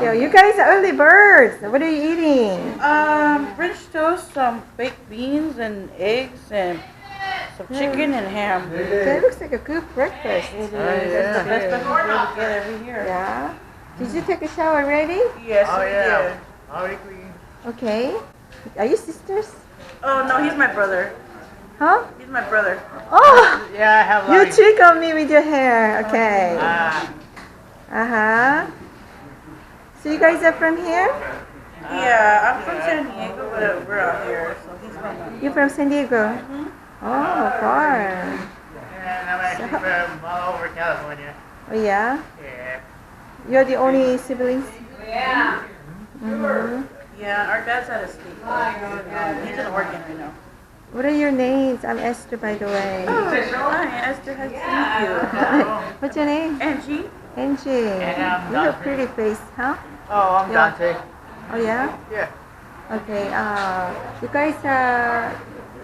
Yo, you guys are early birds. What are you eating? French toast, some baked beans and eggs and some chicken and ham. That looks like a good breakfast. It is. It's the best breakfast we get every year. Yeah. Did you take a shower already? Yes, Oh, we yeah. did. Already clean. Okay. Are you sisters? Oh, no, he's my brother. Huh? He's my brother. Oh! Yeah, I have You like... trick on me with your hair. Okay. Ah. Uh-huh. So you guys are from here? Yeah, I'm from San Diego, but we're out here, so he's from... You're from San Diego? Oh, far. And I'm actually from all over California. Oh, yeah? Yeah. You're the only siblings? Yeah. Mm-hmm. Yeah, our dad's out of state. He's in Oregon right now. What are your names? I'm Esther, by the way. Oh, hi, Esther. Nice to meet you. What's your name? Angie? Angie. And You have a pretty face, huh? Oh, I'm Yeah. Dante. Oh, yeah? Yeah. Okay, you guys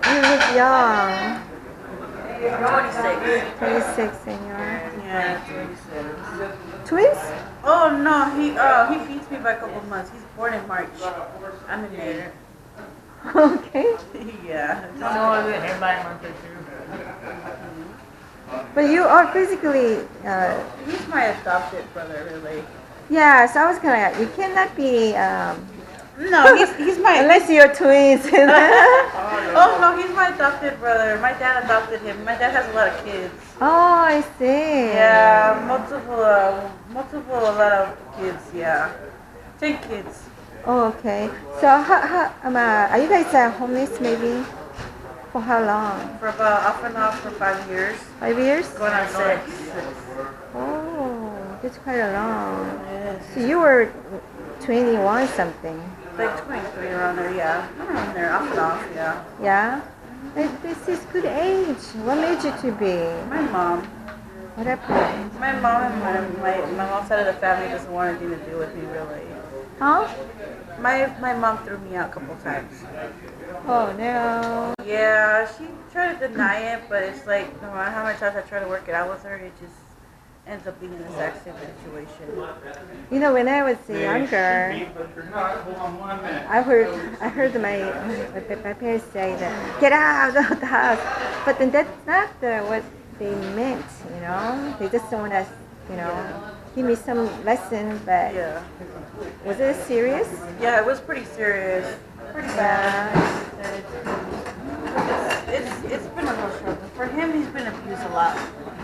you look young. 26. 26 and you're Yeah, 26. twins? Oh no, he beats me by a couple months. He's born in March. I'm in May. Okay. Yeah. So was it him by a month or two? But you are physically, He's my adopted brother, really. yeah, so I was kind of, you cannot be, No, he's my. unless you're twins. Oh no, he's my adopted brother. My dad adopted him. My dad has a lot of kids. Oh, I see. Yeah, multiple, a lot of kids. Yeah, 10 kids. Oh, okay. So are you guys homeless maybe? For how long? For about off and off for 5 years. 5 years? Going on 6. Oh, that's quite a long. Yes. So you were 21 something. Like 23 around there, yeah. Around there, off and off, yeah. Yeah? This is good age. What made you to be? My mom. What happened? My mom and my mom's side of the family doesn't want anything to do with me, really. Huh? My mom threw me out a couple times. Oh no. Yeah, she tried to deny it, but it's like no matter how many times I try to work it out with her, it just ends up being an exact same situation. You know, when I was younger, I heard my parents say that get out of the house, but then that's not what they meant. You know, they just want us, you know, give me some lesson. But Yeah. was it serious? Yeah, it was pretty serious. Pretty bad. It's been a real struggle. For him, he's been abused a lot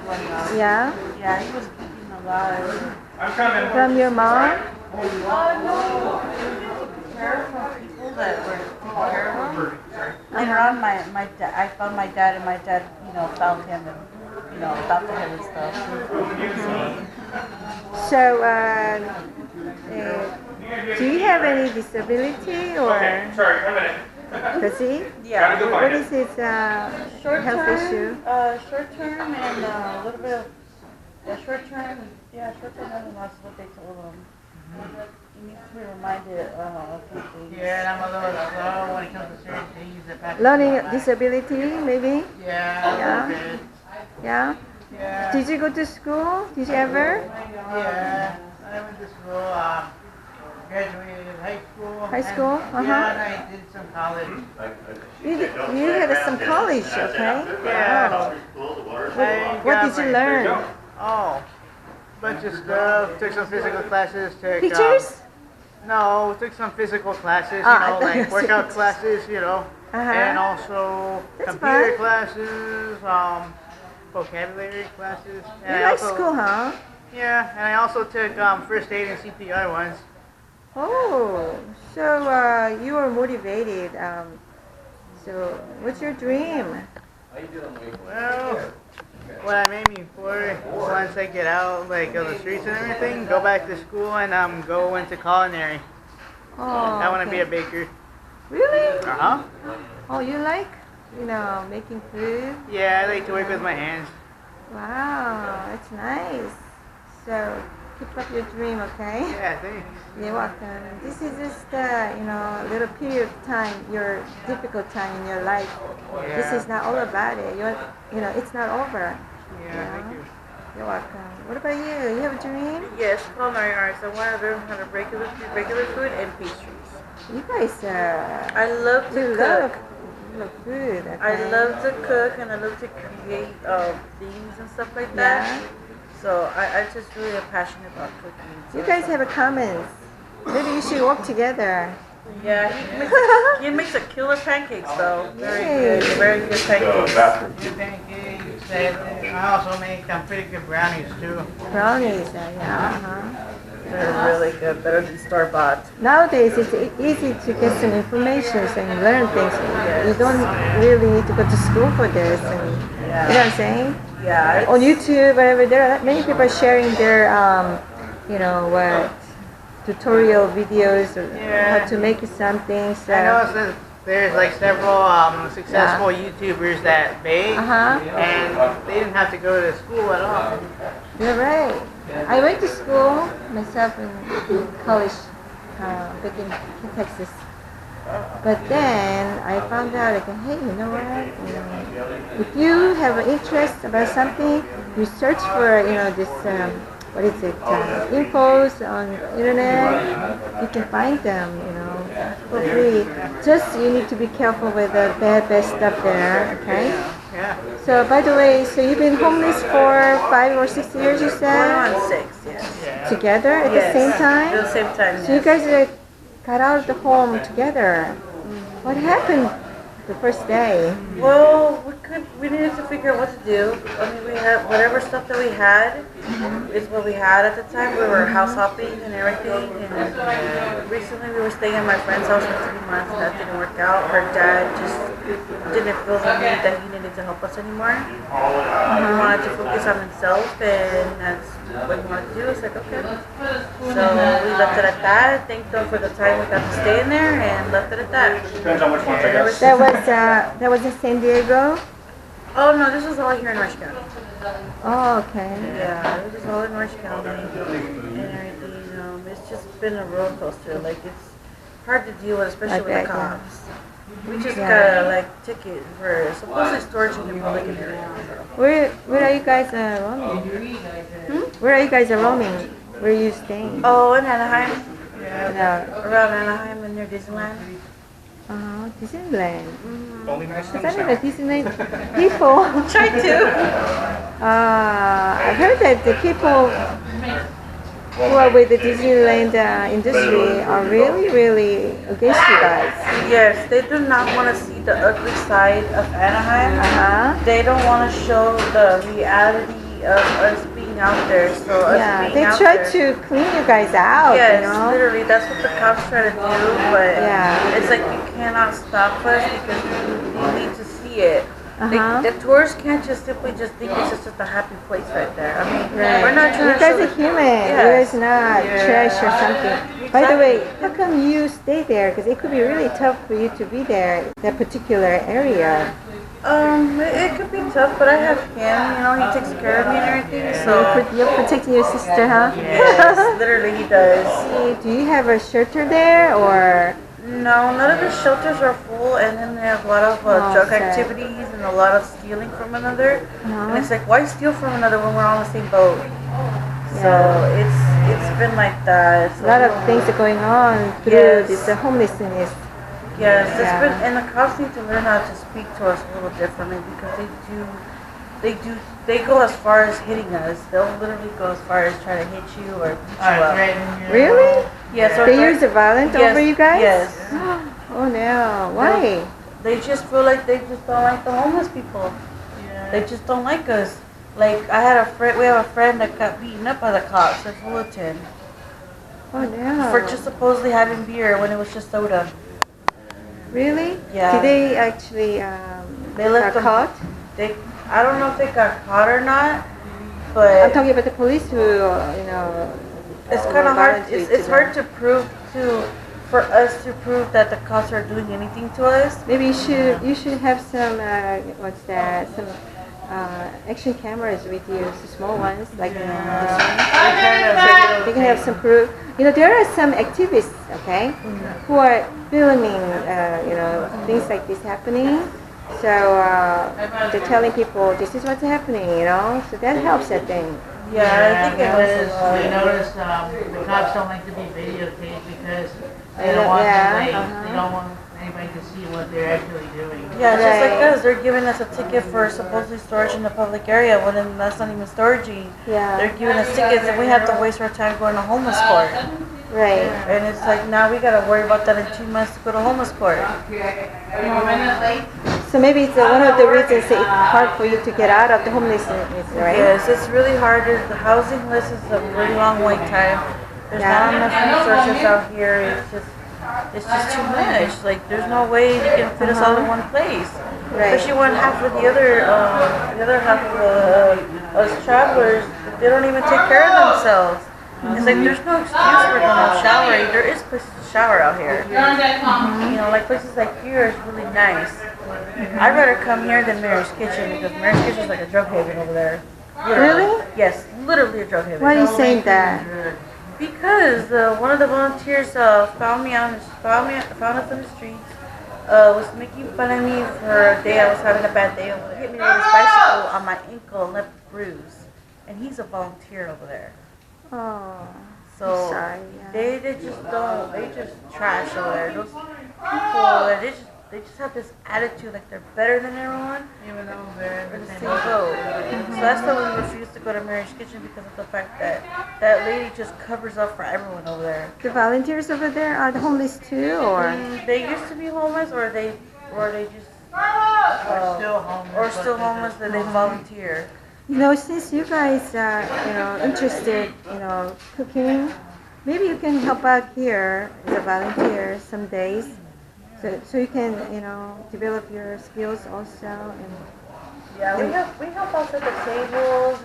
growing up. Yeah. Yeah, he was beaten a lot. From your mom? No. Care from people that were taking care of him. Later on, I found my dad, and my dad, found him and, adopted him and stuff. So, do you have any disability or does he? Yeah. What is his Short health term, issue? short term and a little bit of short term. Yeah, short term and that's what they told him. He needs to be reminded of a few things. Yeah, and I'm a little slow when it comes to certain things that pass. Learning disability, maybe? Yeah. Yeah. Yeah? Yeah. Did you go to school? Did you ever? Yeah. I went to school. Graduated high school. High school? And, yeah, and I did some college. You had some college, okay? Yeah. What did you learn? Oh, bunch of stuff. Took some physical classes. Pictures? No, took some physical classes. I thought you Like said- workout classes. And also That's computer fun. classes. Vocabulary classes. And You I like also- school, huh? Yeah, and I also took first aid and CPR once. Oh, so you were motivated. So what's your dream? Well, what I'm aiming for once I get out, like of the streets and everything, go back to school and go into culinary. Oh, I want to be okay. a baker. Really? Uh huh. Oh, you like, making food? Yeah, I like to work with my hands. Wow, that's nice. So keep up your dream, okay? Yeah, thanks. You're welcome. This is just, a little period of time, your difficult time in your life. Yeah. This is not all about it. It's not over. Yeah, thank you. You're welcome. What about you? You have a dream? Yes, culinary arts. I want to learn how to regular food and pastries. You guys, I love to you cook. love food. Okay? I love to cook and I love to create themes and stuff like that. Yeah. So I just really am passionate about cooking. So You guys have a commons. Maybe you should work together. Yeah, he makes a killer pancakes though. Very good pancakes. Good pancakes. And I also make some pretty good brownies too. Brownies, yeah. They're really good, better than store-bought. Nowadays, it's easy to get some information and learn things. You don't really need to go to school for this. And, You know what I'm saying? Yeah. On YouTube, whatever, there are many people sharing their, tutorial videos or how to make something. So. I know that there's like several successful YouTubers that bake, and they didn't have to go to school at all. You're right. I went to school myself in college, back in Texas. But then I found out, like, hey, you know what? If you have an interest about something, you search for, this, infos on internet. You can find them, for free. Just you need to be careful with the bad stuff there, okay? Yeah. So, by the way, so you've been homeless for 5 or 6 years, you said? Going on 6, yes. Together at the same time? At the same time, So you guys got out of the home together. What happened the first day? Well, we needed to figure out what to do. I mean, we had whatever stuff that we had is what we had at the time. We were house hopping and everything. And recently we were staying at my friend's house for 3 months and that didn't work out. Her dad just didn't feel the need that he needed to help us anymore. He wanted to focus on himself and that's what he wanted to do. It's like, okay. So we left it at that. Thanked them for the time we got to stay in there and left it at that. Depends on which ones I guess. That was in San Diego? Oh no, this was all here in Orange County. Oh, okay. Yeah, it was all in Orange County and everything. It's just been a roller coaster. Like it's hard to deal with, especially with the cops. We just got a ticket for supposedly storage in the public area. Where are you guys roaming? Where are you guys roaming? Where are you staying? Oh, in Anaheim. Yeah. Around Anaheim and near Disneyland. Disneyland. Only nice Is things that in now. the Disneyland people? Try to. I heard that the people who are with the Disneyland industry are really, really against you guys. Yes, they do not want to see the ugly side of Anaheim. They don't want to show the reality of us being out there. So us they being try out there, to clean you guys out. Yes, literally, that's what the cops try to do, but it's like you cannot stop us because we need to see it. The tourists can't just simply just think it's just a happy place right there. I mean, we're not trying you to guys show are human. You guys not trash or something. By the way, how come you stay there? Because it could be really tough for you to be there, that particular area. It could be tough, but I have him, he takes care of me and everything, so... You're protecting your sister, huh? Yes, literally he does. Do you have a shelter there, or...? No, none of the shelters are full, and then they have a lot of drug activities and a lot of stealing from another. And it's like, why steal from another when we're on the same boat? So it's been like that. A lot of things are going on through this homelessness. Yes, it's been, and the cops need to learn how to speak to us a little differently because they go as far as hitting us. They'll literally go as far as trying to hit you or beat you up. Really? Yes. They use the violence over you guys? Yes. Oh no, why? They just feel like they just don't like the homeless people. They just don't like us. Like we have a friend that got beaten up by the cops at Fullerton. Oh no. For just supposedly having beer when it was just soda. Really? Yeah. Did they actually they left them caught? I don't know if they got caught or not, but I'm talking about the police who, it's kind of hard. It's hard to prove for us to prove that the cops are doing anything to us. Maybe you should have some some action cameras with you, some small ones like this one. They can have some proof. There are some activists, okay, who are filming, things like this happening, So they're telling people this is what's happening, you know. So that helps, I think. Yeah, I think it helps a lot. I noticed the cops don't like to be videotaped because they don't want they don't want anybody to see what they're actually doing. Yeah, just like us, they're giving us a ticket for supposedly storage in the public area, well then that's not even storaging. Yeah. They're giving us tickets and we have to waste our time going to homeless court. Right. And it's like now we gotta worry about that in 2 months to go to homeless court. So maybe it's one of the reasons it's hard for you to get out of the homelessness, right? Yes, it's really hard. The housing list is a really long wait time. There's not enough resources out here. It's just too much. Like there's no way you can fit us all in one place. Right. Especially when half of the other half of us travelers, they don't even take care of themselves. It's like there's no excuse for them to shower. There is places to shower out here. You know, like places like here is really nice. I'd rather come here than Mary's Kitchen because Mary's Kitchen is like a drug haven over there. Really? Yes, literally a drug haven. Why are you saying that? Because one of the volunteers found us in the streets, was making fun of me for a day I was having a bad day. He hit me with his bicycle on my ankle and left a bruise. And he's a volunteer over there. Oh, So sorry. they just trash over there. Those people, they just have this attitude like they're better than everyone, Even though they're in the same boat. So that's why we refuse to go to Mary's Kitchen because of the fact that that lady just covers up for everyone over there. The volunteers over there are the homeless too, or? They used to be homeless, or they just still homeless. that they volunteer. You know, since you guys are, you know, interested, you know, cooking, maybe you can help out here as a volunteer some days, so you can, you know, develop your skills also. And Yeah, we help out set the tables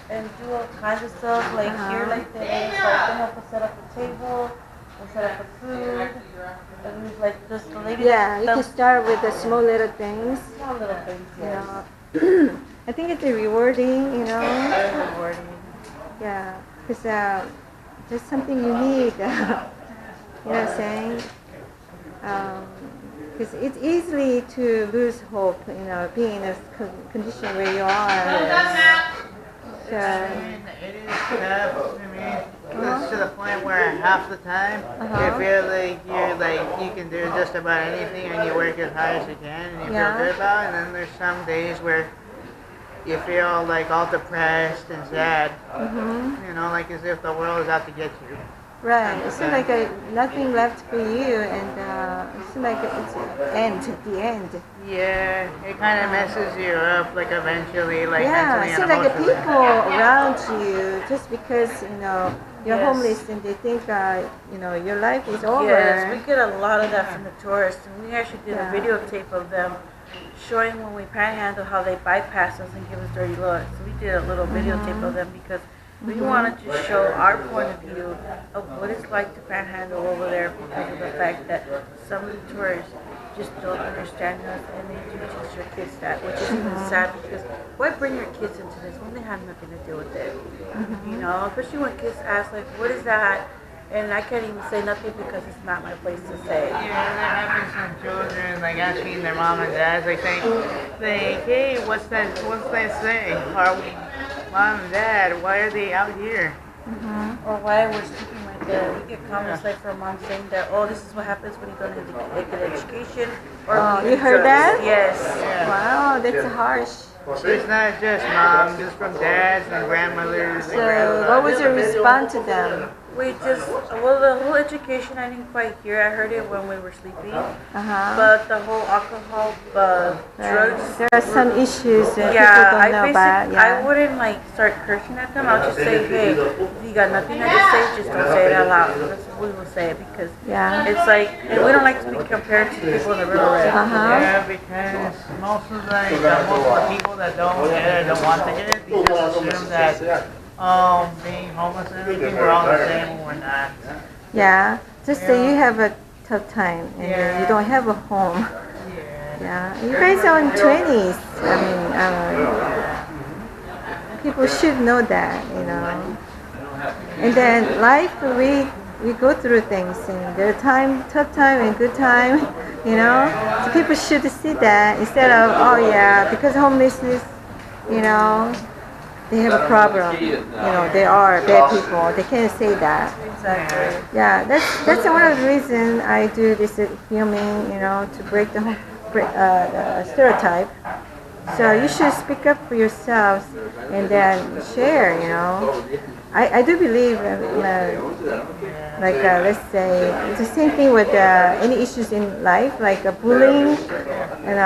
and do all kinds of stuff like here, like they help us set up the table, and set up the food, and we like just the lady. yeah, you can start with the small little things. Small little things, You yes. know, I think it's rewarding, you know. Rewarding. Yeah, because there's something you need. You know what I'm saying? Because it's easy to lose hope, you know, being in a condition where you are. So, It is tough. I mean, it's to the point where half the time you feel like you can do just about anything and you work as hard as you can and you feel good about it. And then there's some days where you feel like all depressed and sad. You know, like as if the world is out to get you. right, it's like nothing left for you, and it's like it's the end. Yeah, it kind of messes you up, like eventually, like Yeah, mentally it's and like the emotionally. people around you, just because, you know, you're homeless and they think, you know, your life is over. Yes, we get a lot of that from the tourists, and we actually did a Yeah. videotape of them showing when we panhandle how they bypass us and give us dirty looks. So we did a little videotape of them because we wanted to show our point of view of what it's like to panhandle over there because of the fact that some of the tourists just don't understand us and they do teach their kids that, which is even sad because why bring your kids into this when they have nothing to do with it? You know, especially when kids ask like, what is that? And I can't even say nothing because it's not my place to say. Yeah, there have been some children like asking their mom and dad, like saying, hey, what's that saying? Or mom and dad, why are they out here? Or why we're sleeping right there. We get comments like from mom saying that, oh, this is what happens when you don't get an education. Or when you heard that? Yes. Wow, that's harsh. It's not just moms, it's from dads and grandmothers. So, what was your response to them? We just, well, the whole education I didn't quite hear. I heard it when we were sleeping. But the whole alcohol, drugs. There are some issues that Yeah, people don't know about. I wouldn't like start cursing at them. I'll just say, hey, if you got nothing to say, just don't say it out loud. That's what we will say because it's like, and we don't like to be compared to people in the river. Yeah, because most of the people that don't get it, don't want to get it, they just assume that being homeless and everything, we're all the same when we're not. Yeah, just that you have a tough time and you don't have a home. Yeah, you guys are in 20s. I mean, people should know that, you know. And then life with we go through things, and there are tough time and good time, you know. So people should see that instead of, oh yeah, because homelessness, you know, they have a problem. You know, they are bad people. They can't say that. Exactly. Yeah, that's one of the reasons I do this filming, you know, to break the stereotype. So you should speak up for yourselves and then share, you know. I do believe, let's say, it's the same thing with any issues in life, like bullying. And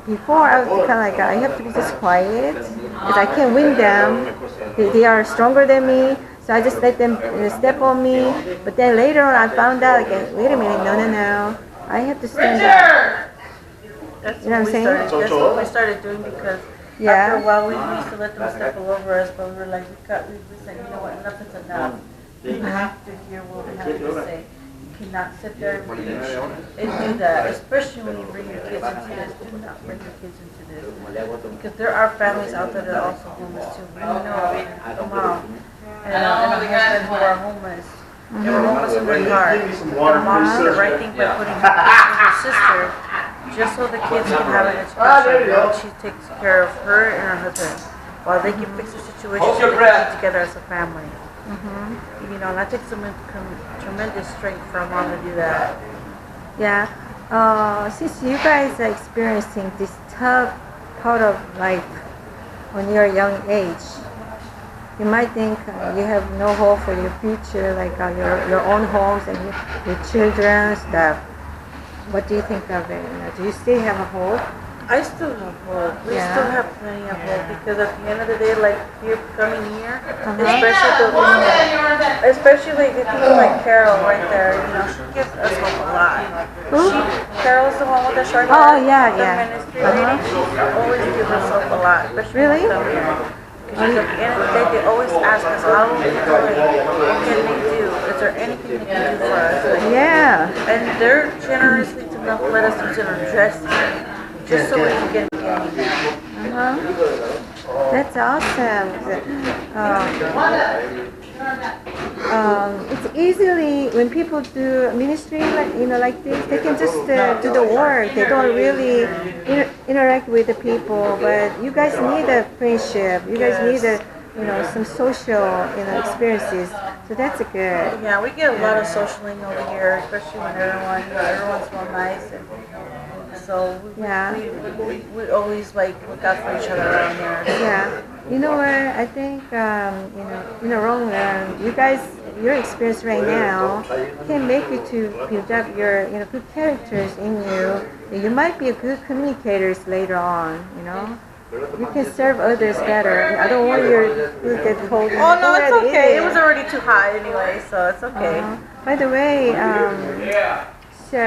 before, I was kind of like, I have to be just quiet because I can't win them. They are stronger than me. So I just let them step on me. But then later on, I found out, like, wait a minute, no. I have to stand up. That's You know what I'm saying? That's what we started doing because after a while we used to let them step all over us, but we were like, we said, you know what, enough is enough. You have to hear what we have to say. You cannot sit there and preach and do that, especially when you bring your kids into this. Do not bring your kids into this. Because there are families out there that are also homeless too. We know the mom and a husband who are homeless. They were homeless in their car. The mom did the right thing by putting her kids with her sister just so the kids can have an education. While she takes care of her and her husband, while they can fix the situation so they can be together as a family. You know, and that takes some tremendous strength for a mom to do that. Yeah. Since you guys are experiencing this tough part of life when you're a young age, you might think you have no hope for your future, like your own homes and your children stuff. What do you think of it? You know, do you still have a hope? I still have hope. We still have plenty of hope because at the end of the day, like here coming here, especially the people like Carol right there, you know, she gives us hope a lot. Who? Carol's the one with the short hair. Oh, yeah, the yeah. ministry lady. She always gives us hope a lot. Really? Because at the end of the day, they always ask us, how are we doing? What can they do? Is there anything they can do for us? Like, Yeah. and they're generously enough to let us use our dress here, just so we can get in. That's awesome. It's easily when people do ministry like this, they can just do the work. They don't really interact with the people. But you guys need a friendship. You guys need some social experiences. So that's good. Yeah, we get a lot of socialing over here, especially when everyone's real nice and. So we always like look out for each other around here. Yeah, you know what? I think in the long run, your experience right now can make you to build up your good characters in you. You might be a good communicators later on. You know, you can serve others better. I don't want your food to get cold. Oh no, it's okay. It was already too hot anyway, so it's okay. By the way. So,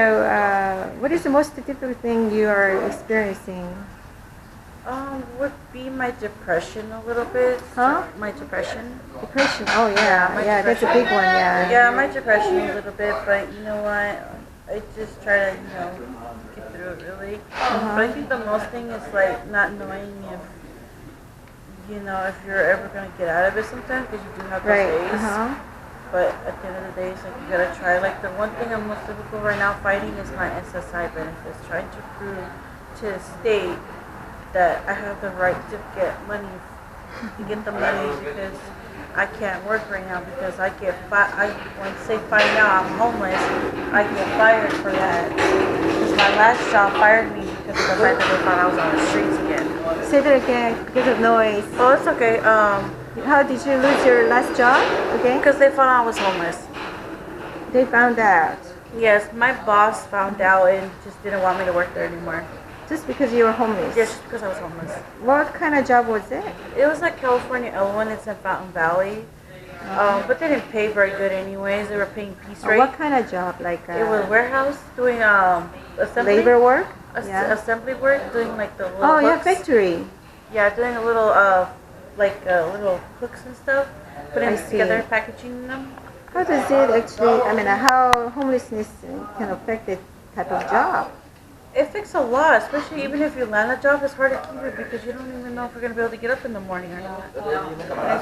what is the most difficult thing you are experiencing? Would be my depression a little bit. Huh? My depression. Depression. Oh yeah, yeah, that's a big one. Yeah. Yeah, my depression a little bit, but you know what? I just try to get through it really. But I think the most thing is like not knowing if you're ever gonna get out of it sometimes because you do have those days. But at the end of the day, it's like you gotta try. Like the one thing I'm most difficult right now fighting is my SSI benefits. Trying to prove to the state that I have the right to get money, the money because I can't work right now because when they find out I'm homeless, I get fired for that. Because my last job fired me because of the fact that they thought I was on the streets again. Say that again because of noise. Oh, it's okay. How did you lose your last job? Okay. Because they found out I was homeless. They found out. Yes, my boss found out and just didn't want me to work there anymore. Just because you were homeless? Yes, just because I was homeless. What kind of job was it? It was like California L1. It's in Fountain Valley. But they didn't pay very good anyways. They were paying piece rate. What kind of job? Like it was warehouse doing assembly. Labor work? Assembly work, doing like the little hooks. Factory. Yeah, doing a little little hooks and stuff, putting them together, packaging them. How does it actually, how homelessness can affect this type of job? It affects a lot, especially even if you land a job, it's hard to keep it because you don't even know if you're going to be able to get up in the morning or not.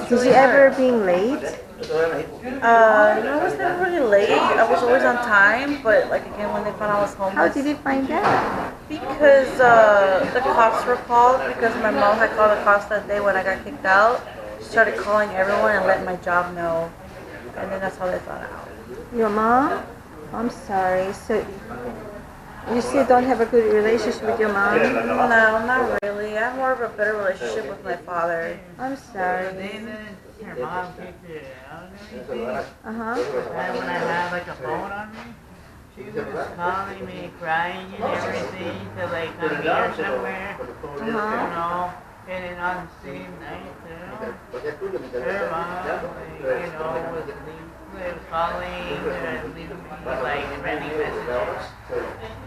Did you ever being late? I was never really late. I was always on time, but like again, when they found I was homeless. How did you find out? Because the cops were called because my mom had called the cops that day when I got kicked out. She started calling everyone and letting my job know, and then that's how they found out. Your mom? I'm sorry. So you still don't have a good relationship with your mom? No, not really. I have more of a better relationship with my father. I'm sorry. Your mom kicked you out and everything. Uh-huh. And when I had like a phone on me, she was calling me, crying and everything to like come meet her somewhere. You know, and then on the same night, her mom, was calling and leaving me like friendly messages.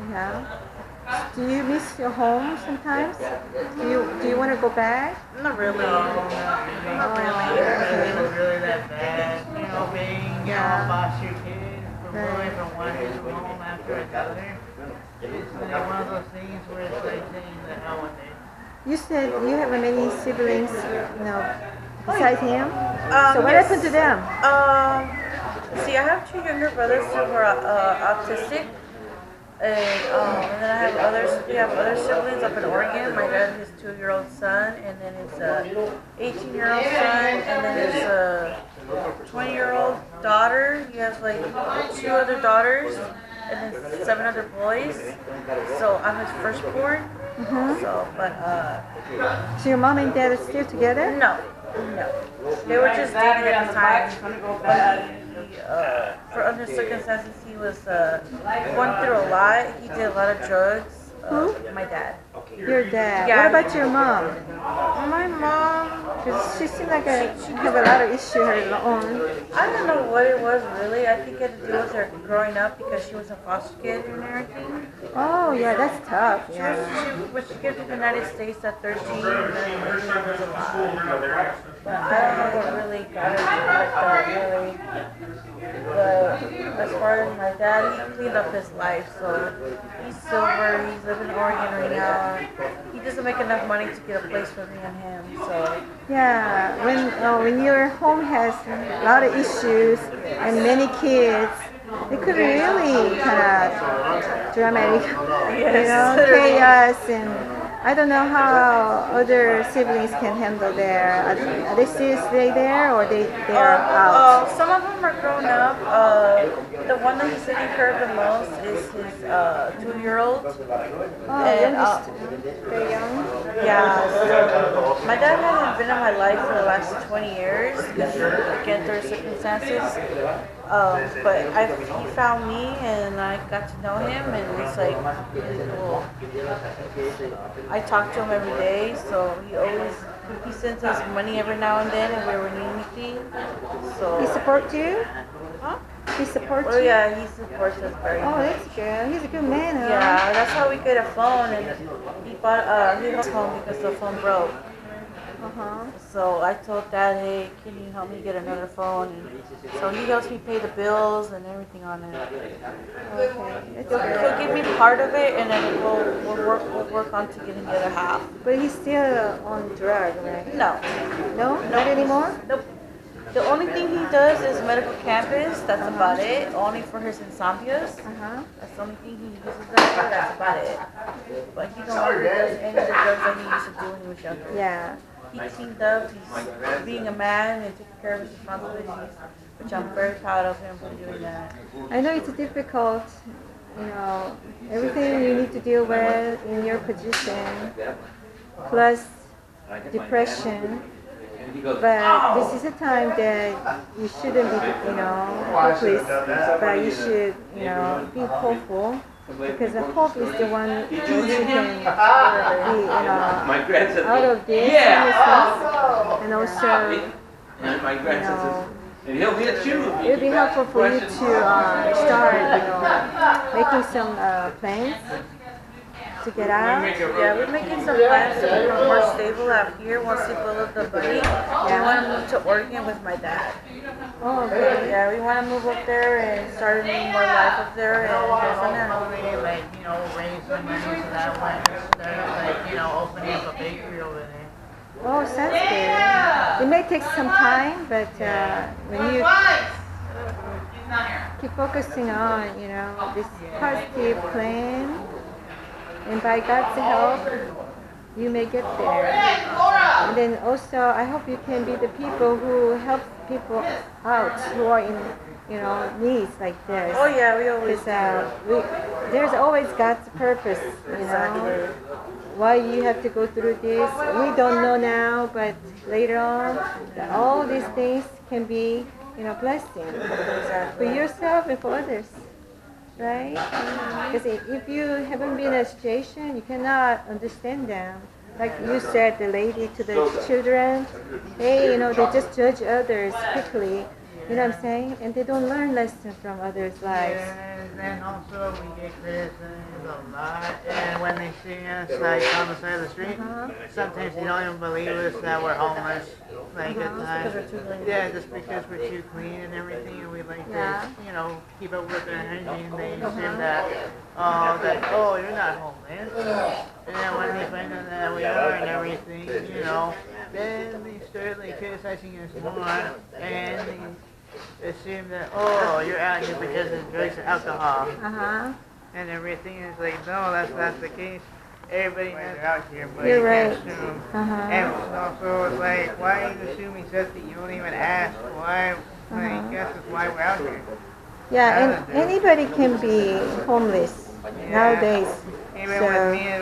Yeah. Do you miss your home sometimes? Do you want to go back? Not really. Not really. It was really that bad. You know, being a foster kid, going from one home after another. It's like one of those things where it's like saying the hell with it. You said you have many siblings, besides him. So what happened to them? See, I have 2 younger brothers who are autistic. And then I have we have other siblings up in Oregon. My dad has his 2-year-old son, and then his 18-year-old son, and then his 20-year-old daughter. He has like 2 other daughters, and then 7 other boys. So I'm his firstborn. So, So your mom and dad are still together? No. They were just dating at the time. For other circumstances, he was going through a lot. He did a lot of drugs. Who? My dad. Your dad. Yeah. What about your mom? My mom. Because she seemed like she have a lot of issues her own. I don't know what it was really. I think it had to do with her growing up because she was a foster kid and everything. Oh yeah, that's tough. She came to the United States at 13, and then it was a lot. But I don't know what really got her like that, really. But as far as my dad, he cleaned up his life, so he's sober, he's living in Oregon right now. He doesn't make enough money to get a place for me and him, so. Yeah, when your home has a lot of issues and many kids, it could be really kind of dramatic, chaos, and I don't know how other siblings can handle their. Are they still stay there or they are out? Some of them are grown up. The one that he's taking care of the most is his 2-year-old. Very young. Yeah. So my dad hasn't been in my life for the last 20 years because again, there are circumstances. But he found me and I got to know him, and it's like really cool. I talk to him every day, so he sends us money every now and then if we ever need anything. So He supports you? Huh? He supports Oh you? yeah, he supports us very Oh, much. that's good. He's a good man, huh? Yeah, that's how we get a phone, and he bought his phone because the phone broke. So I told Dad, hey, can you help me get another phone? And so he helps me pay the bills and everything on it. Okay. He'll give me part of it, and then we'll work on to getting the other half. But he's still on drug, right? No, No? Not anymore? nope. The only thing he does is medical campus. That's about it. Only for his insomnias. That's the only thing he uses that for. That's about it. But he no longer does any of the drugs that he used to do when he was younger. Yeah. He cleaned up. He's being a man and taking care of his responsibilities, which I'm very proud of him for doing that. I know it's difficult, everything you need to deal with in your position, plus depression. But this is a time that you shouldn't be, hopeless, but you should, be hopeful. Because the hope is the one that you can be, out of this homelessness, and also, And he'll hit you. it would be helpful for you to start, making some plans to get out. Yeah, we're making some plans to become more stable out here once we build up the money. We want to move to Oregon with my dad. Oh, okay. Yeah, we want to move up there and start a new more life up there and go from there. Raise some money so that way instead of opening up a bakery over there. Oh, sounds good. It may take some time, but when you keep focusing on, this positive plan, and by God's help, you may get there. And then also, I hope you can be the people who help people out who are in, needs like this. Oh yeah, we always. Because there's always God's purpose, Exactly. Why you have to go through this. We don't know now, but later on, all these things can be, blessing for yourself and for others, right? Because if you haven't been in a situation, you cannot understand them. Like you said, the lady to the children, hey, they just judge others quickly. You know what I'm saying? And they don't learn lessons from others' lives. And then also we get criticized a lot. And when they see us like on the side of the street, sometimes they don't even believe us that we're homeless. Like at times. Yeah, just because we're too clean and everything, and we like to, keep up with our hygiene. They assume that, you're not homeless. And then when they find out that we are and everything, then they start like criticizing us more, and they assume that, you're out here because of drugs or alcohol. And everything is like, no, that's not the case. Everybody knows you're out here, but You're you right. can't assume. And also, it's like, why are you assuming something you don't even ask? Why? Like, guess that's why we're out here. Yeah, and anybody can be homeless nowadays. Even So-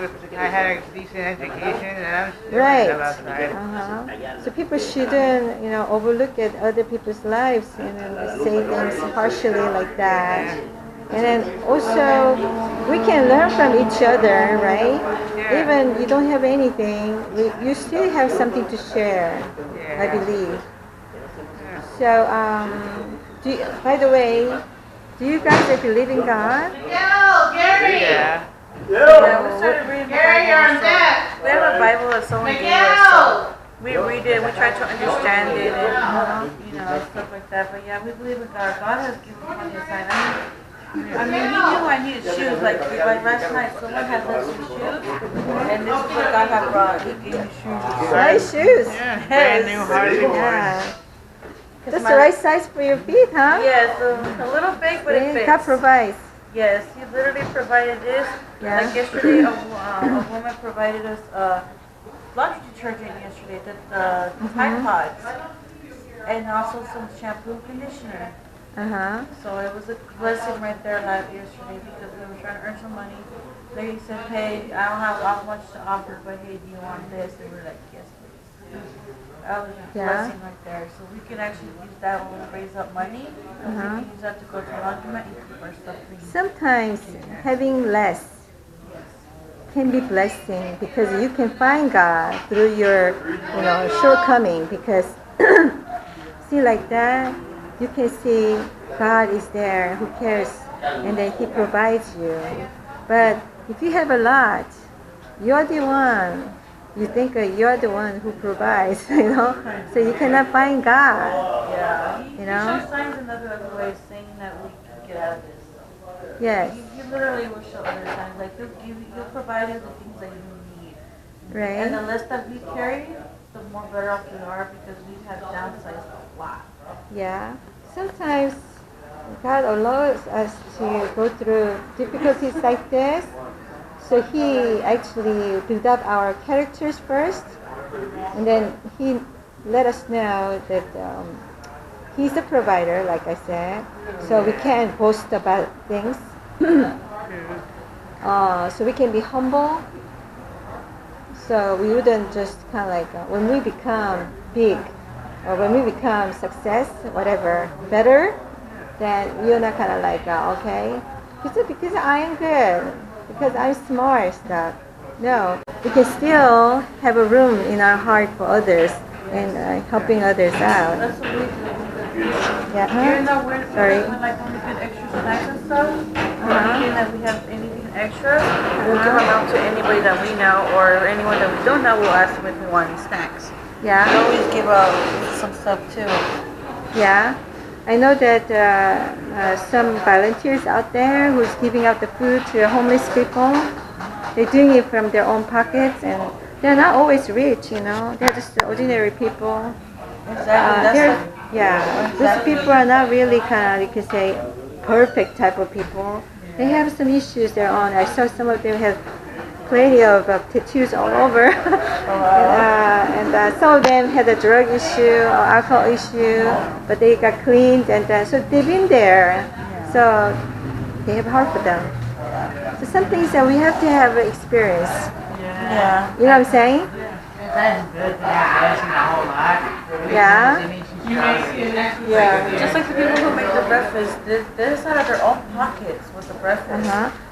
with me, I had a decent education, and I'm still Right. outside. So people shouldn't, overlook at other people's lives and then say things partially like that. And then also, we can learn from each other, right? Yeah. Even you don't have anything, you still have something to share, I believe. So, by the way, do you guys believe in God? Yeah. Yeah, we started reading the Bible. So we have a Bible that someone gave us. So we read it, we try to understand it, and stuff like that. But yeah, we believe in God. God has given plenty of signs. I mean, He knew I needed shoes. Like last night, someone had left some shoes, and this is what God had brought. He gave me shoes. Nice shoes. Yeah. Brand new hardly worn. Yeah. That's the right size for your feet, huh? Yes, a little big, but it Yeah, God fits. provides. Yes, He literally provided this. Yeah. Like yesterday, a woman provided us laundry detergent yesterday, the Tide Pods, and also some shampoo and conditioner. So it was a blessing right there yesterday because we were trying to earn some money. They said, hey, I don't have much to offer, but hey, do you want this? And we're like, yes, please. That was a blessing right there. So we can actually use that when we raise up money. We can use that to go to the laundromat and keep our stuff clean. Sometimes having less can be blessing because you can find God through your, shortcoming. Because see like that, you can see God is there, who cares, and then He provides you. But if you have a lot, you're the one. You think you're the one who provides, so you cannot find God. Yeah. He You know? shows signs in other ways saying that we can get out of this. Yes, He literally will show other signs. Like he'll provide you the things that you need. And the right? less that we carry, the more better off we are because we have downsized a lot. Yeah. Sometimes God allows us to go through difficulties like this. So He actually built up our characters first, and then He let us know that He's a provider, like I said. So we can't boast about things. So we can be humble. So we wouldn't just kind of like, when we become big, or when we become success, whatever, better, then you're not kind of like, okay, because I am good, because I'm smart stuff. No, we can still have a room in our heart for others and helping others out. That's what we do. Yeah. Even though we're Sorry. like when we get extra snacks and stuff, or anything that we have anything extra, we'll give them out to anybody that we know or anyone that we don't know. We'll ask them if they want any snacks. We Yeah. always give out some stuff too. Yeah. I know that some volunteers out there who's giving out the food to homeless people. They're doing it from their own pockets, and they're not always rich, you know. They're just ordinary people. Exactly. Those people are not really kind of, you can say, perfect type of people. They have some issues their own. I saw some of them have plenty of tattoos all over, and some of them had a drug issue or alcohol issue, but they got cleaned, and so they've been there. So they have hard for them. So some things that we have to have experience. Yeah. You know what I'm saying? That's good to have blessing a whole lot. Yeah. Yeah. Just like the people who make the breakfast, they're out of their own pockets with the breakfast.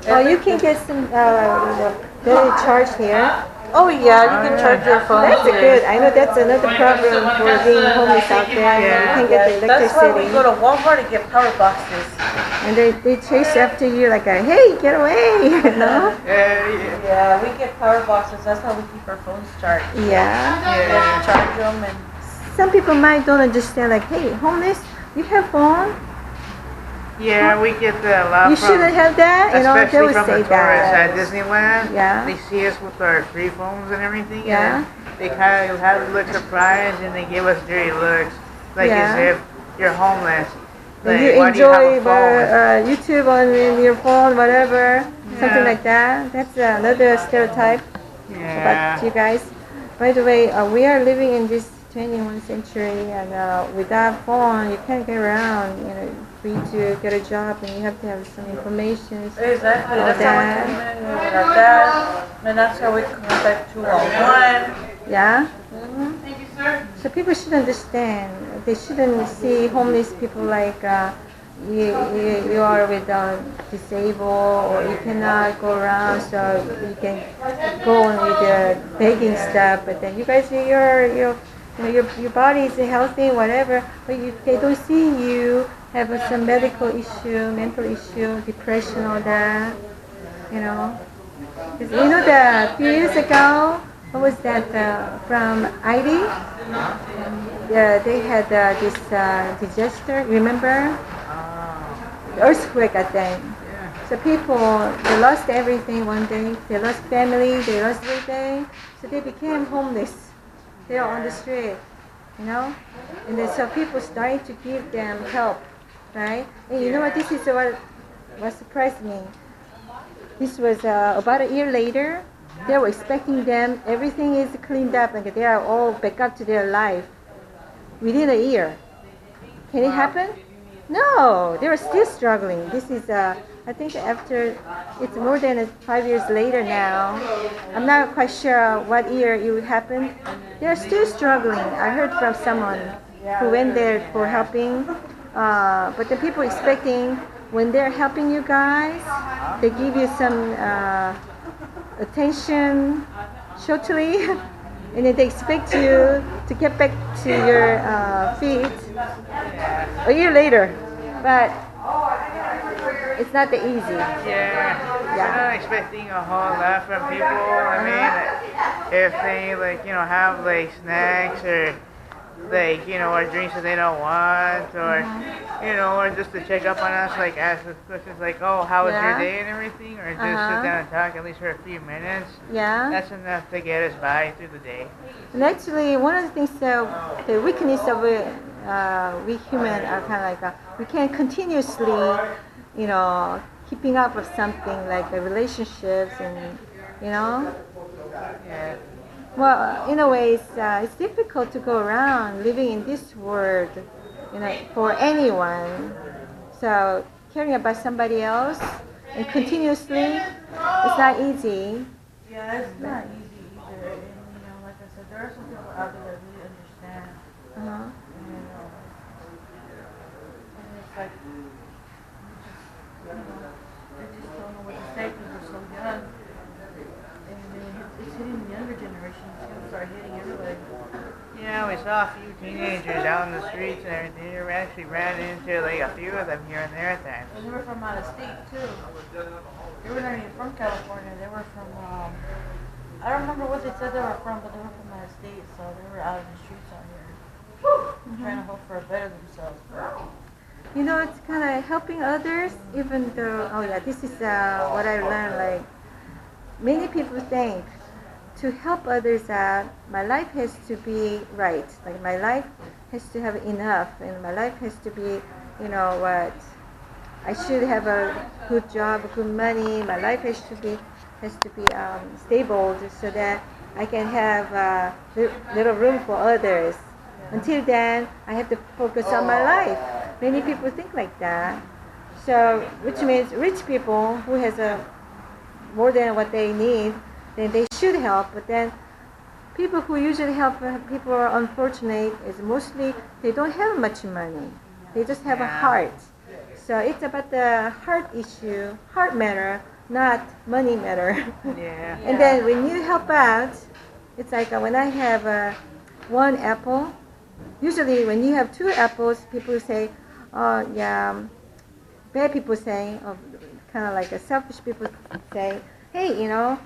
Oh, you can get some daily charge here. Oh yeah, you can charge your phone. That's good. I know that's another problem for being homeless out there. You can't get the That's why we electricity. go to Walmart and get power boxes. And they chase after you like, hey, get away, you know? Yeah, we get power boxes. That's how we keep our phones charged. Yeah. We have to charge them and. Some people might don't understand, like, hey, homeless, you have phone? Yeah, we get a lot You from, shouldn't have that, you know, they especially would from say the tourists that. at Disneyland. Yeah. They see us with our free phones and everything. Yeah. And they kind of have look surprised and they give us dirty looks, like as if you're homeless. Like, And you why do you have enjoy a phone? YouTube on your phone, whatever, something like that. That's another stereotype about you guys. By the way, we are living in this 21st century, and without phone, you can't get around. You know, free to get a job, and you have to have some information. Exactly. All That's how we communicate with our dad, and that's how we contact 211. Yeah. Thank you, sir. So people should understand. They shouldn't see homeless people like you are with disabled, or you cannot go around, so you can go on with the begging stuff. But then you guys, your body is healthy, whatever, but they don't see you have some medical issue, mental issue, depression, all that, you know. 'Cause you know that a few years ago, what was that, from ID? They had this disaster, remember? The earthquake, I think. So people, they lost everything one day. They lost family, they lost everything. So they became homeless. They are on the street, you know? And then so people started to give them help, right? And you know what, this is what surprised me. This was about a year later. They were expecting them, everything is cleaned up, and they are all back up to their life within a year. Can it happen? No, they were still struggling. This is, I think after, it's more than 5 years later now. I'm not quite sure what year it would happen. They're still struggling. I heard from someone who went there for helping, but the people expecting, when they're helping you guys, they give you some attention shortly, and then they expect you to get back to your feet a year later. But it's not that easy. We're not expecting a whole lot from people. I mean, if they have snacks or or drinks that they don't want, or or just to check up on us, ask us questions like, oh, how was your day and everything, or just sit down and talk at least for a few minutes. Yeah. That's enough to get us by through the day. And actually, one of the things the weakness of we human are kind of like we can't continuously, keeping up with something like the relationships and Yeah. Well, in a way, it's difficult to go around living in this world, for anyone. So caring about somebody else and continuously, it's not easy. Yeah, it's not easy either. And like I said, there are some people out there that really understand. And it's like, they just don't know what to say because they're so young. It's hitting the younger generation. It's going to start hitting everybody. Yeah, we saw a few teenagers out in the streets and everything. We actually ran into a few of them here and there at times. And they were from out of state too. They were not even from California. They were from, I don't remember what they said they were from, but they were from out of state. So they were out in the streets out here. Trying to hope for a better themselves. It's kind of helping others, even though, this is what I learned, many people think to help others out, my life has to be right. Like my life has to have enough, and my life has to be, you know, what I should have a good job, good money. My life has to be stable, so that I can have little room for others. Until then, I have to focus on my life. Many people think like that. So, which means rich people who has more than what they need, then they should help. But then, people who usually help people who are unfortunate is mostly they don't have much money. They just have a heart. So it's about the heart issue, heart matter, not money matter. Yeah. And then when you help out, it's like when I have one apple. Usually when you have two apples, people say, oh yeah, bad people say, or kind of like a selfish people say, hey, you know,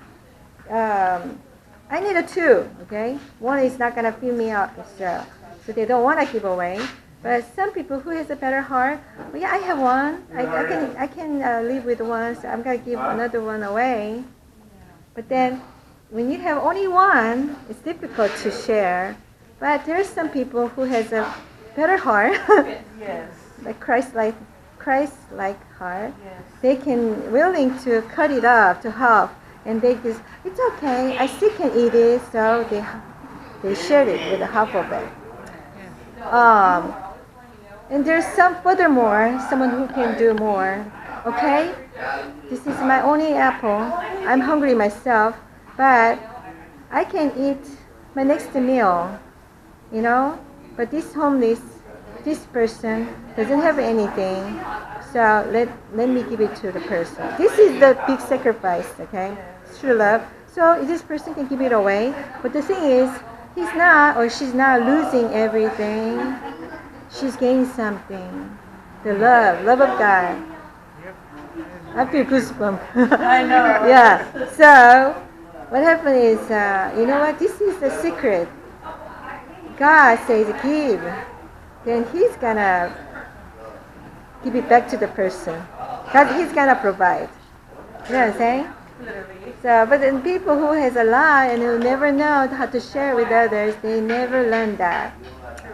I need a two, okay? One is not going to fill me up, so they don't want to give away. But some people who has a better heart, well, yeah, I have one. I can live with one, so I'm going to give another one away. But then when you have only one, it's difficult to share. But there's some people who has a better heart, Yes. like Christ-like heart. Yes. They can willing to cut it up to half, and they just, it's okay, I still can eat it, so they share it with half of it. And there's furthermore, someone who can do more. Okay, this is my only apple. I'm hungry myself, but I can eat my next meal, you know. But this person doesn't have anything, so let me give it to the person. This is the big sacrifice, okay? It's true love. So this person can give it away, but the thing is, he's not or she's not losing everything. She's gaining something. The love of God. I feel goosebumps. I know. Yeah. So what happened is, you know what? This is the secret. God says give. Then He's gonna give it back to the person. God, He's gonna provide. You know what I'm saying? So, but then people who has a lot and who never know how to share with others, they never learn that.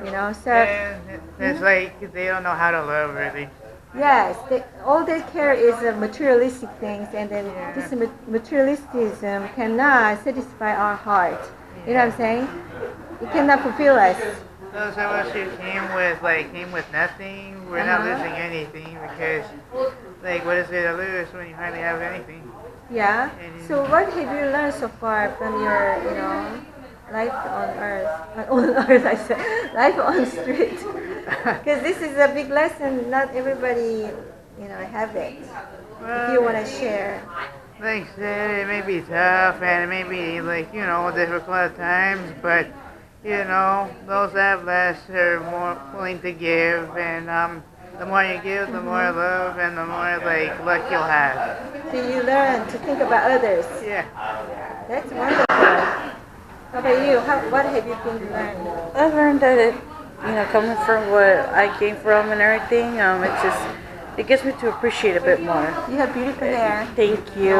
You know, so And it's like they don't know how to love, really. yes, all they care is materialistic things, and then this materialism cannot satisfy our heart. You know what I'm saying? It cannot fulfill us. Those of us who came with nothing, we're not losing anything, because, like, what is there to lose when you hardly have anything? Yeah. So what have you learned so far from your, you know, life on earth? On earth, I said, life on street. Because this is a big lesson. Not everybody, you know, have it. If you want to share. Like I said, it may be tough and it may be, like, you know, difficult at times, but, you know, those that have less are more willing to give, and the more you give, the more love and the more, like, luck you'll have. So you learn to think about others. Yeah. That's wonderful. How about you? What have you been learning? I've learned that coming from what I came from and everything, it gets me to appreciate a bit more. You have beautiful hair. Thank you.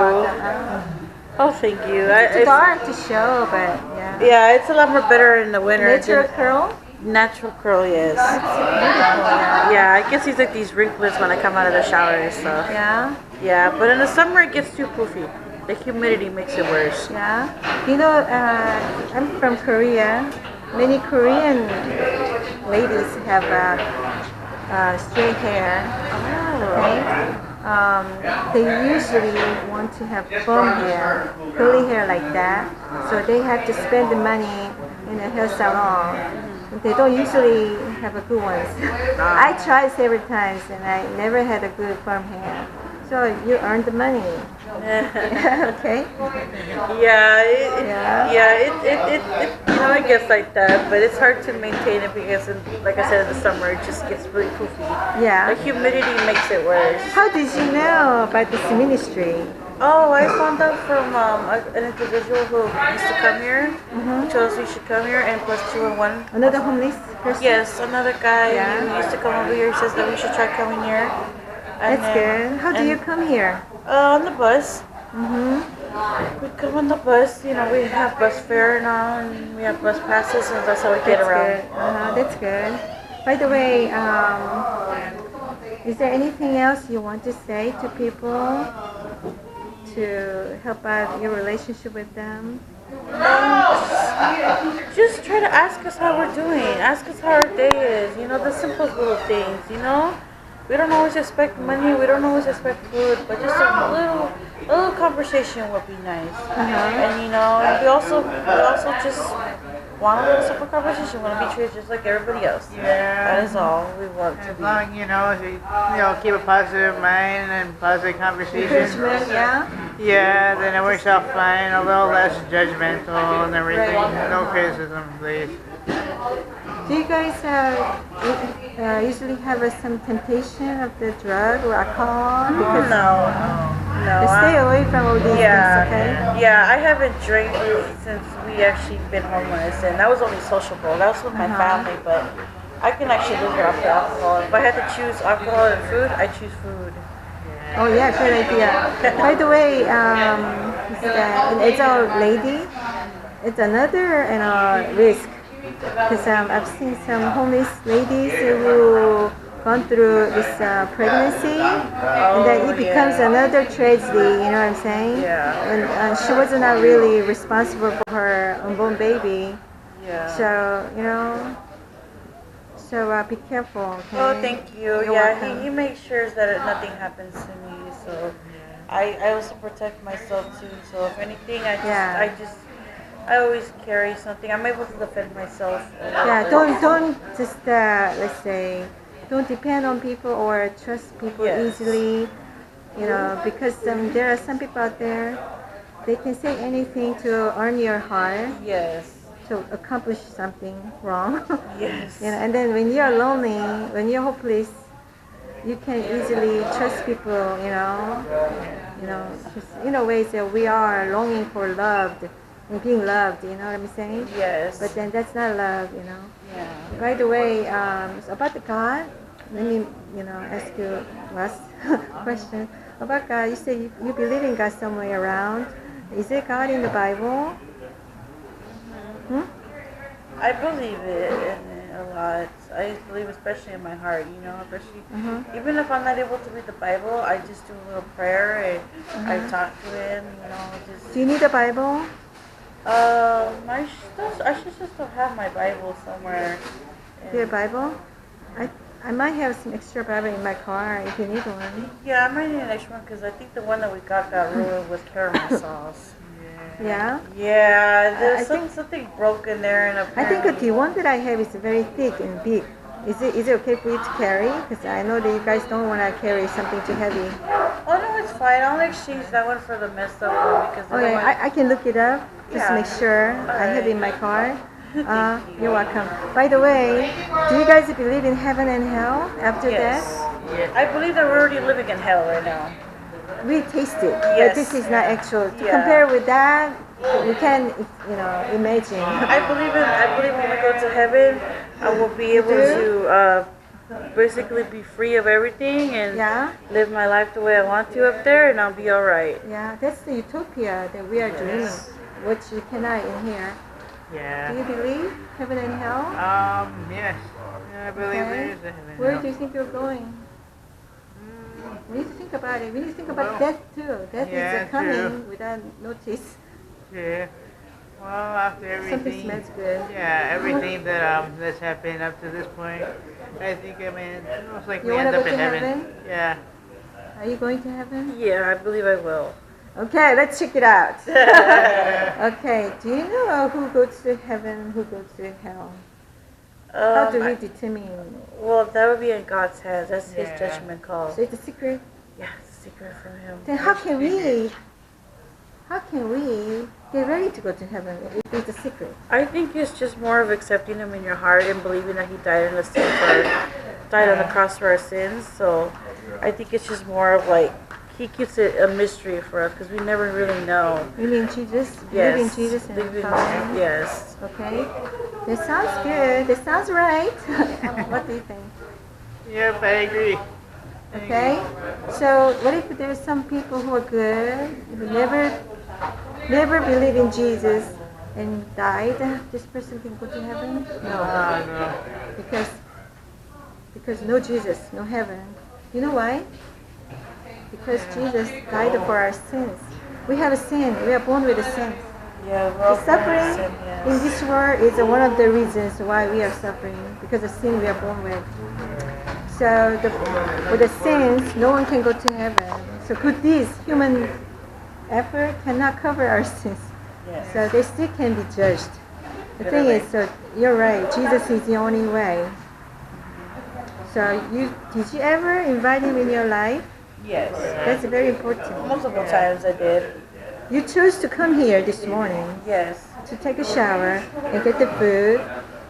Oh, thank you. It's dark to show, but yeah. Yeah, it's a lot more better in the winter. Natural curl? Natural curl, yes. Beautiful, Yeah, I can see like these wrinkles when I come out of the shower and stuff. yeah. Yeah, but in the summer it gets too poofy. The humidity makes it worse. Yeah. You know, I'm from Korea. Many Korean ladies have straight hair. Okay? They usually want to have foam hair, curly hair like that. So they have to spend the money in a hair salon. They don't usually have a good ones. I tried several times and I never had a good firm hair. So you earned the money. Okay. Yeah, I guess like that, but it's hard to maintain it because, like I said, in the summer it just gets really poofy. Yeah. The humidity makes it worse. How did you know about this ministry? Oh, I found out from an individual who used to come here. He told us we should come here, and plus 2 and 1. Another homeless person? Yes, another guy Yeah. who used to come over here says that we should try coming here. That's good. How do you come here? On the bus. We come on the bus, you know, we have bus fare now, and we have bus passes, and that's how we get around. Good. That's good. By the way, is there anything else you want to say to people to help out your relationship with them? Just try to ask us how we're doing. Ask us how our day is. You know, the simplest little things, you know? We don't always expect money. We don't always expect food. But just a little conversation would be nice. And, you know, we also just want a little simple conversation. We want to be treated just like everybody else. Yeah. That is all we want to As be. long, you know, as you keep a positive mind and positive conversation. Encouragement, yeah? Yeah, then it works out fine. A little less judgmental and everything. Right. No criticism, please. Do you guys usually have some temptation of the drug or alcohol? Because No. stay away from all these things, okay? Yeah, I haven't drank since we actually been homeless, and that was only sociable. That was with my family, but I can actually live without the alcohol. If I had to choose alcohol and food, I choose food. Oh yeah, good idea. By the way, it's a lady. It's another risk because I've seen some homeless ladies who gone through this pregnancy, and then it becomes another tragedy. You know what I'm saying? Yeah. And she was not really responsible for her unborn baby. Yeah. So you know. So be careful. Okay? Oh, thank you. You're Yeah, welcome. he makes sure that nothing happens to me. So I also protect myself too. So if anything, I always carry something. I'm able to defend myself. Yeah, don't just let's say, don't depend on people or trust people easily. You know, because there are some people out there, they can say anything to earn your heart, Yes. to accomplish something wrong. Yes. You know, and then when you're lonely, when you're hopeless, you can easily trust people. Just in a way that we are longing for loved and being loved. You know what I'm saying? Yes. But then that's not love. You know. Yeah. By the way, about the God, let me ask you last question about God. You say you believe in God somewhere around. Is there God in the Bible? I believe it a lot. I believe, especially in my heart, especially even if I'm not able to read the Bible, I just do a little prayer and I talk to Him. Just. Do you need a Bible? I should still have my Bible somewhere. Do you have a Bible? I might have some extra Bible in my car if you need one. Yeah, I might need an extra one because I think the one that we got ruined with caramel sauce. Yeah? Yeah, there's something broken there. And I think the one that I have is very thick and big. Is it okay for you to carry? Because I know that you guys don't want to carry something too heavy. Oh no, it's fine. I'll exchange that one for the messed up one because. Oh yeah, I can look it up just to make sure I have it in my car. You're welcome. By the way, do you guys believe in heaven and hell after death? Yes. I believe that we're already living in hell right now. We taste it, Yes. but this is not actual. To compare with that, we can, imagine. I believe when we go to heaven, I will be able to basically be free of everything and live my life the way I want to up there, and I'll be all right. Yeah, that's the utopia that we are dreaming, which you cannot in here. Yeah. Do you believe heaven and hell? Yes. I believe there is a heaven and Where hell. do you think you're going? We need to think about it. We need to think about death too. Death is coming without notice. Yeah. Well, after everything. Something smells good. Yeah, everything that's happened up to this point, I think it's like You we wanna end up go in to heaven. heaven? Yeah. Are you going to heaven? Yeah, I believe I will. Okay, let's check it out. Okay, do you know who goes to heaven, who goes to hell? How do we determine? Well, that would be in God's hands. That's His judgment call. So it's a secret. Yeah, it's a secret from Him. Then how can we get ready to go to heaven if it's a secret? I think it's just more of accepting Him in your heart and believing that He died on the cross for our sins. So I think it's just more of like He keeps it a mystery for us because we never really know. You mean Jesus? Yes. Believe in Jesus and follow Him? Yes. Okay. That sounds good. That sounds right. What do you think? Yep, I agree. Okay. So what if there's some people who are good, who never never believe in Jesus and died, this person can go to heaven? No. No. Because no Jesus, no heaven. You know why? Because Jesus died for our sins. We have a sin. We are born with a sin. Yeah, we're The all born suffering with sin, yes. in this world is one of the reasons why we are suffering, because of sin we are born with. So with the sins, no one can go to heaven. So good deeds, human effort cannot cover our sins. Yes. So they still can be judged. The thing is, so you're right, Jesus is the only way. So did you ever invite him in your life? Yes. That's very important. Multiple times I did. You chose to come here this morning Yes. to take a shower and get the food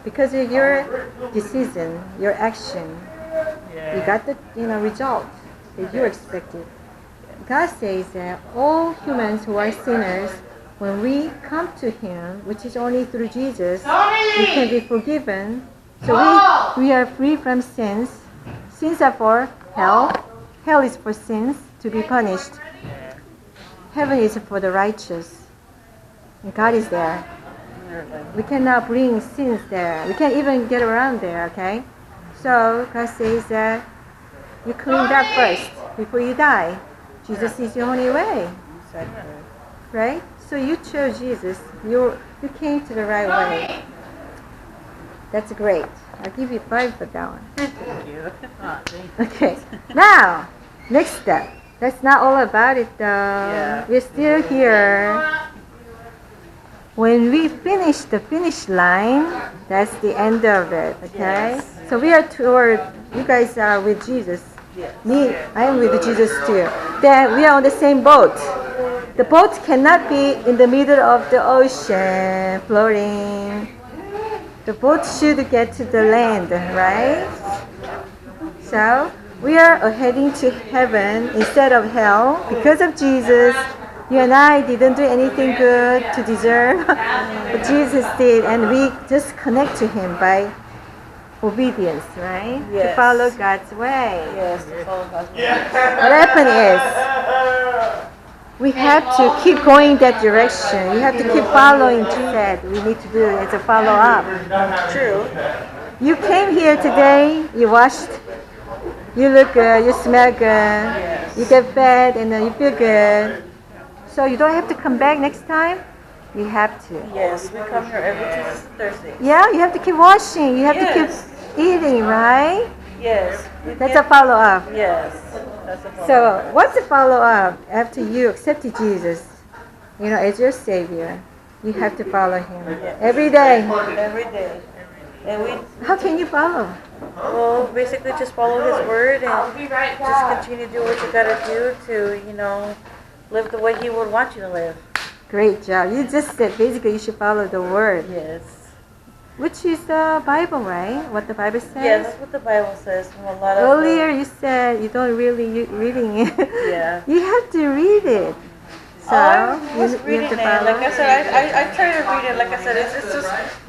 because of your decision, your action. You got the result that you expected. God says that all humans who are sinners, when we come to Him, which is only through Jesus, we can be forgiven. So we are free from sins. Sins are for hell. Hell is for sins to be punished. Heaven is for the righteous. And God is there. We cannot bring sins there. We can't even get around there, okay? So God says that you clean that first before you die. Jesus is the only way. Exactly. Right? So you chose Jesus. You came to the right way. That's great. I'll give you 5 for that one. Thank you. Oh, thank you. Okay. Now, next step. That's not all about it though. Yeah. We're still here. When we finish the finish line, that's the end of it. Okay? Yes. So we are toward, you guys are with Jesus. Yes. Me, I am with Jesus too. Then we are on the same boat. The boat cannot be in the middle of the ocean floating. The boat should get to the land, right? So we are heading to heaven instead of hell because of Jesus. You and I didn't do anything good to deserve, but Jesus did, and we just connect to Him by obedience, right? To Yes. follow God's way. Yes, to follow God's will. What happened is, we have to keep going that direction. You have to keep following Jesus. We need to do it as a follow-up. True. You came here today, you washed, you look good, you smell good, you get fed, and then you feel good. So you don't have to come back next time. You have to. Yes, we come here every Tuesday and Thursday. Yeah, you have to keep washing. You have to keep eating, right? Yes. That's a follow-up. Yes. That's a follow-up. So what's the follow-up after you accepted Jesus, as your Savior? You have to follow Him every day. Every day. And we How can you follow? well basically just follow His word and just continue to do what you gotta do to, live the way He would want you to live. Great job. You just said basically you should follow the Word, Yes. which is the Bible, right? What the Bible says? Yeah, that's what the Bible says. From a lot of Earlier you said you don't really reading it. Yeah. You have to read it. So I was you reading have to it. follow. Like I said, I try to read it. Like I said,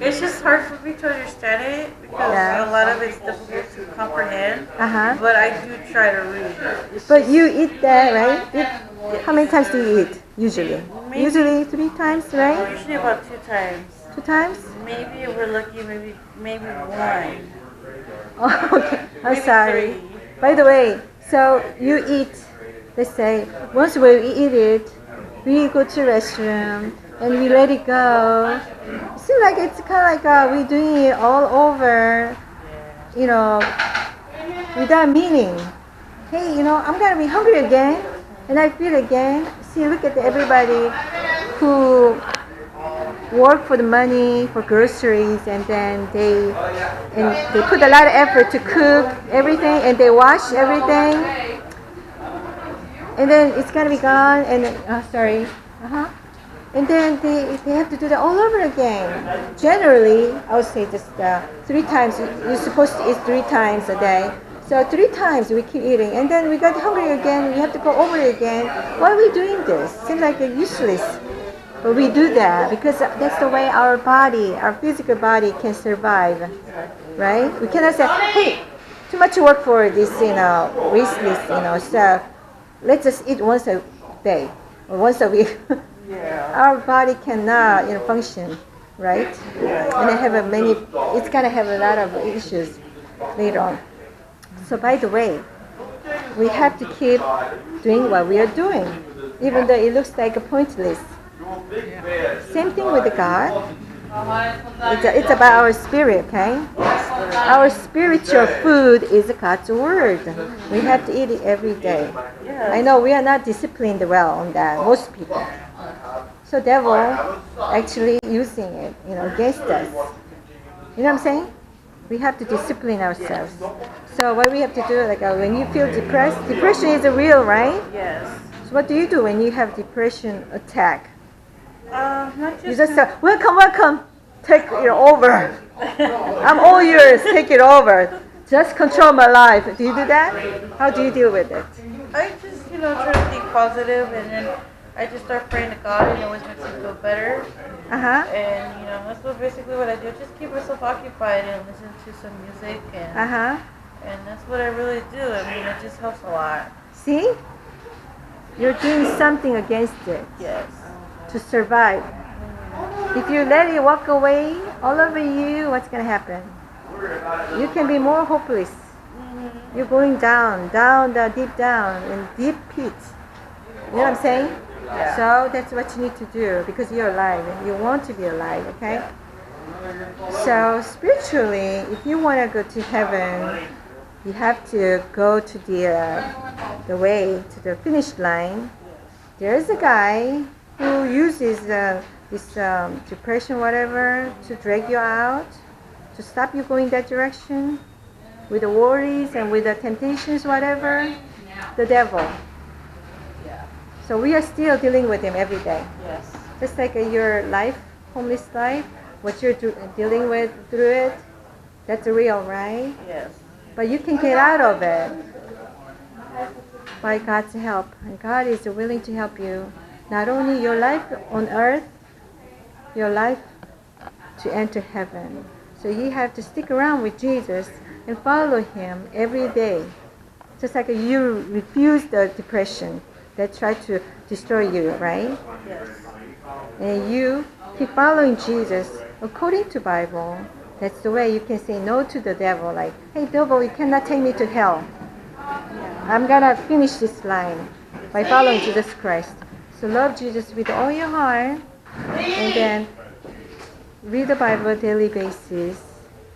it's just hard for me to understand it because Yeah. a lot of it's difficult to comprehend. Uh-huh. But I do try to read it. But you eat that, right? How many times do you eat usually? Maybe- Usually 3 times, right? Usually about 2 times. 2 times? Maybe if we're lucky, maybe 1. Oh, okay. I'm Maybe sorry. 3. By the way, so you eat, let's say, once we eat it, we go to restroom and we let it go. It seems like it's kind of like we're doing it all over, without meaning. Hey, I'm going to be hungry again and I feel again. See, look at everybody who work for the money, for groceries, and then they put a lot of effort to cook everything and they wash everything. And then it's gonna be gone, and and then they have to do that all over again. Generally, I would say just 3 times. You're supposed to eat 3 times a day. So 3 times we keep eating, and then we got hungry again. We have to go over it again. Why are we doing this? Seems like useless. But we do that because that's the way our body, our physical body, can survive, right? We cannot say, hey, too much work for this, wasteless, stuff. Let's just eat once a day or once a week. Yeah. Our body cannot, function, right? And it's gonna have a lot of issues later on. So by the way, we have to keep doing what we are doing, even though it looks like a pointless. Same thing with God. It's about our spirit, okay? Our spiritual food is God's word. We have to eat it every day. I know we are not disciplined well on that, most people. So devil actually using it, against us. You know what I'm saying? We have to discipline ourselves. So what we have to do, when you feel depressed, depression is real, right? Yes. So what do you do when you have depression attack? Not You just. just say, welcome, take it over. I'm all yours, take it over. Just control my life. Do you do that? How do you deal with it? I just, try to think positive, and then I just start praying to God, and it always makes me feel better. Uh-huh. And, that's basically what I do. Just keep myself occupied and listen to some music, and and that's what I really do. I mean, it just helps a lot. See? You're doing something against it Yes. to survive. If you let it walk away all over you, what's going to happen? You can be more hopeless. You're going down, deep down, in deep pits. You know what I'm saying? Yeah. So that's what you need to do because you're alive and you want to be alive, okay? So spiritually, if you want to go to heaven, you have to go to the way, to the finish line. There's a guy who uses this depression, whatever, to drag you out, to stop you going that direction with the worries and with the temptations, whatever, the devil. So we are still dealing with him every day. Yes. Just like your life, homeless life, what you're dealing with through it, that's real, right? Yes. But you can get out of it by God's help. And God is willing to help you. Not only your life on earth, your life to enter heaven. So you have to stick around with Jesus and follow him every day. Just like you refuse the depression that tried to destroy you, right? Yes. And you keep following Jesus according to Bible. That's the way you can say no to the devil. Like, hey, devil, you cannot take me to hell. I'm going to finish this line by following Jesus Christ. So love Jesus with all your heart. And then read the Bible on a daily basis.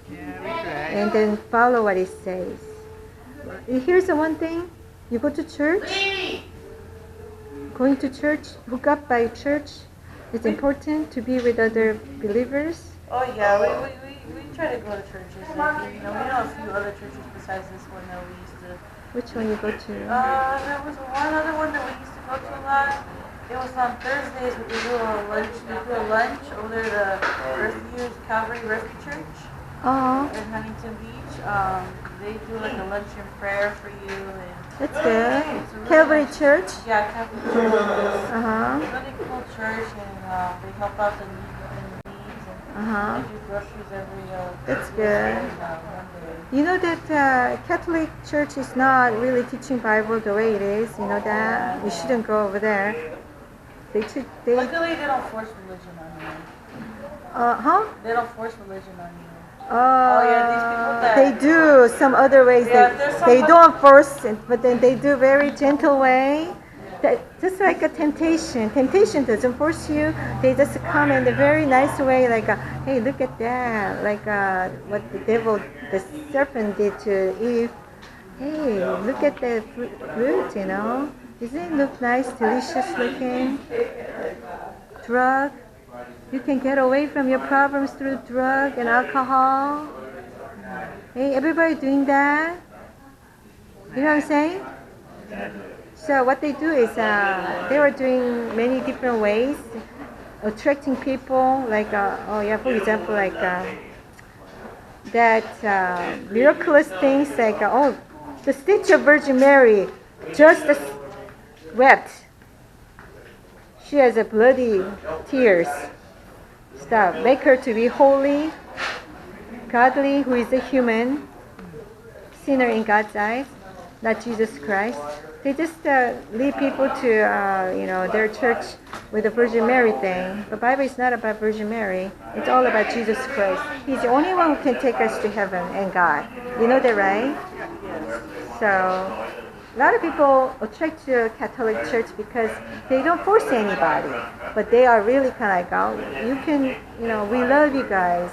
And then follow what it says. Here's the one thing. You go to church. Going to church, hook up by church. It's important to be with other believers. Oh yeah, we try to go to churches. Like, we know a few other churches besides this one that we used to. Which one you go to? There was one other one that we used to go to a lot. It was on Thursdays. We do a lunch over there at the Calvary Refuge Church in Huntington Beach. They do like a lunch and prayer for you. And that's good. Really Calvary nice. Church? Yeah, Calvary Church. Uh-huh. Really cool church, and they help out the needs. Uh-huh. They do groceries every That's good. Monday. You know that Catholic Church is not really teaching Bible the way it is. You know that? You shouldn't go over there. Luckily, they don't force religion on you. They don't force religion on you. They do some other ways. Yeah, they don't force it, but then they do very gentle way. Just like a temptation. Temptation doesn't force you. They just come in a very nice way, like, hey, look at that. Like what the serpent did to Eve. Hey, look at the fruit, you know. Doesn't it look nice, delicious looking? Drug. You can get away from your problems through drug and alcohol. Hey, everybody doing that? You know what I'm saying? So what they do is they were doing many different ways, attracting people. Like, for example, like that miraculous things like, the statue of Virgin Mary just wept. She has a bloody tears. Stop. Make her to be holy, godly, who is a human, sinner in God's eyes. not Jesus Christ. They just lead people to, their church with the Virgin Mary thing. The Bible is not about Virgin Mary. It's all about Jesus Christ. He's the only one who can take us to heaven and God. You know that, right? So, a lot of people attract to Catholic Church because they don't force anybody. But they are really kind of like, oh, you can, we love you guys.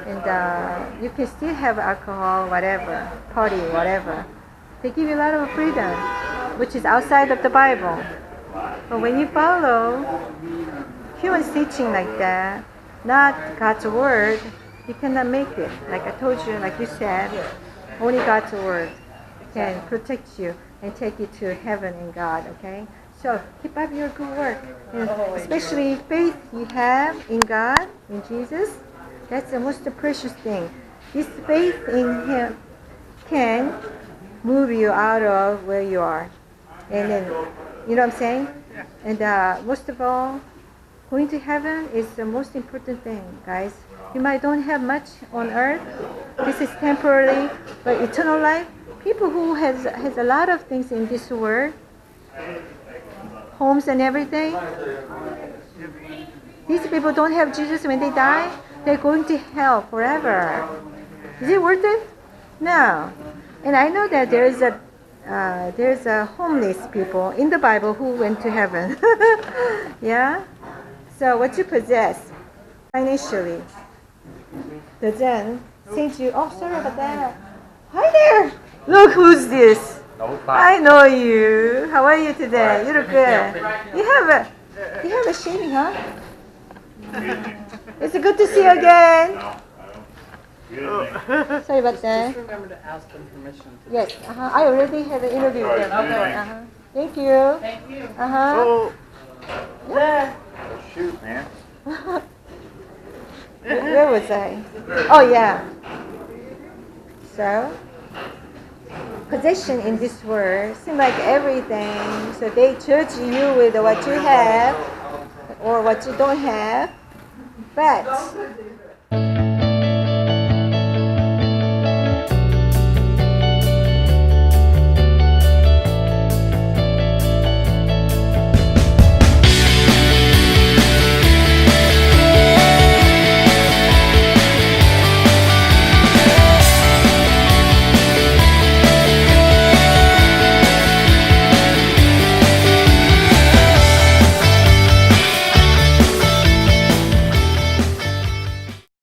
And you can still have alcohol, whatever, party, whatever. They give you a lot of freedom, which is outside of the Bible. But when you follow human teaching like that, not God's word, you cannot make it. Like I told you, like you said, only God's word can protect you and take you to heaven and God, okay? So keep up your good work. And especially faith you have in God, in Jesus, that's the most precious thing. This faith in Him can move you out of where you are. And then, you know what I'm saying? And most of all, going to heaven is the most important thing, guys. You might don't have much on earth. This is temporary, but eternal life, people who has a lot of things in this world, homes and everything, these people don't have Jesus when they die, they're going to hell forever. Is it worth it? No. And I know that there's a homeless people in the Bible who went to heaven. Yeah? So what you possess financially doesn't send you. Oh, sorry about that. Hi there. Look who's this. I know you. How are you today? You look good. You have a shaving, huh? It's good to see you again. Sorry about that. Just remember to ask them permission. Yes, I already had an interview with them. Okay. Thank you. Thank you. Oh, Yeah. Shoot, man. Where was I? Oh, yeah. So, possession in this world seems like everything. So they judge you with what you have or what you don't have. But